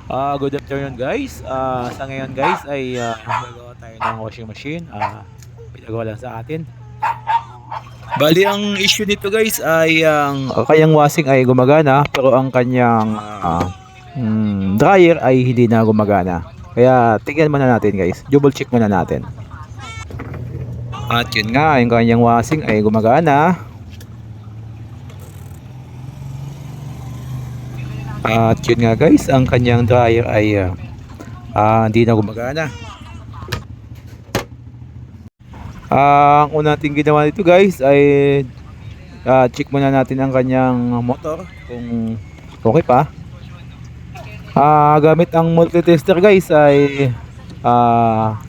Good afternoon guys. Sa ngayon guys ay gagawa tayo ng washing machine. Pinagawa lang sa atin. Bali ang issue nito guys ay ang kanyang washing ay gumagana pero ang kanyang dryer ay hindi na gumagana. Kaya tingnan muna natin guys. Double check muna natin. At yun nga, yung kanyang washing ay gumagana. At yun nga guys, ang kanyang dryer ay hindi na gumagana. Ang una natin ginawa dito guys ay check muna natin ang kanyang motor kung okay pa. Gamit ang multitester guys ay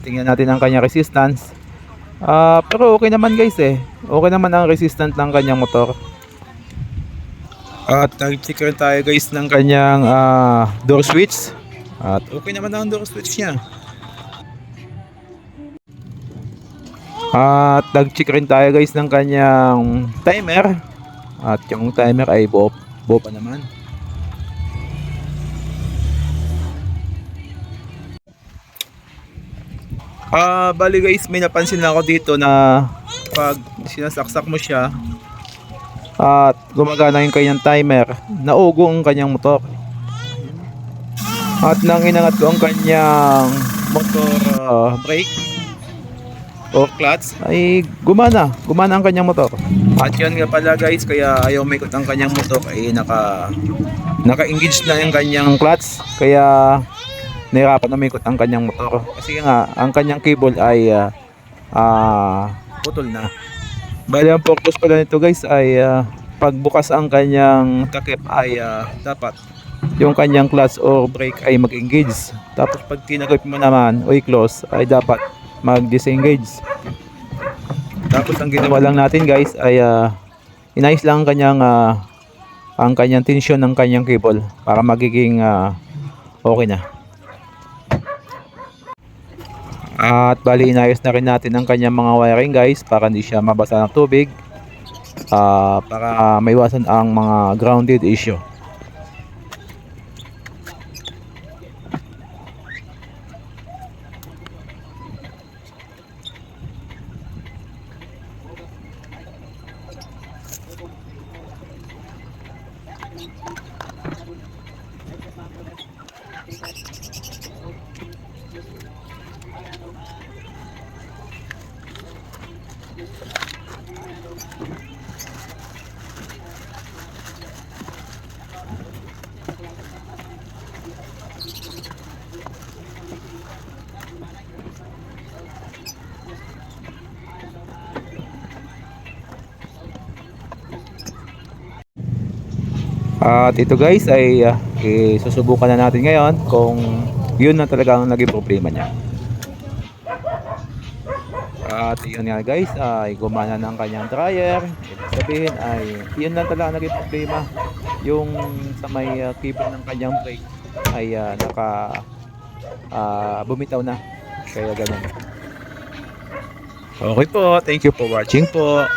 tingnan natin ang kanyang resistance. Pero okay naman guys eh. Okay naman ang resistance ng kanyang motor. At nag-check rin tayo guys ng kanyang door switch. At okay naman ang door switch niya. At nag-check rin tayo guys ng kanyang timer. At yung timer ay buo pa naman. Bali guys, may napansin lang ako dito na pag sinasaksak mo siya at gumagana yung kanyang timer, naugo ang kanyang motor. At nang inangat ko ang kanyang motor brake o clutch ay gumana ang kanyang motor. At yan nga pala guys, kaya ayaw umikot ang kanyang motor ay naka-engage na yung kanyang clutch, kaya nahirapan umikot ang kanyang motor kasi nga ang kanyang cable ay putol na. Bali ang purpose pala nito guys ay pagbukas ang kanyang takip ay dapat yung kanyang clutch o brake ay mag-engage, tapos pag tinagip mo naman o i-close ay dapat mag-disengage. Tapos ang ginawa lang natin guys ay inayos lang ang kanyang tension ng kanyang cable para magiging okay na. At bali inayos na rin natin ang kanyang mga wiring guys para hindi siya mabasa ng tubig, para maiwasan ang mga grounded issue. At ito guys ay susubukan na natin ngayon kung yun na talaga ang naging problema niya. At yun nga guys ay gumana ng kanyang dryer. Ibig sabihin ay yun na talaga ang naging problema. Yung sa may cable ng kanyang brake ay bumitaw na. Kaya ganun. Okay po, thank you for watching po.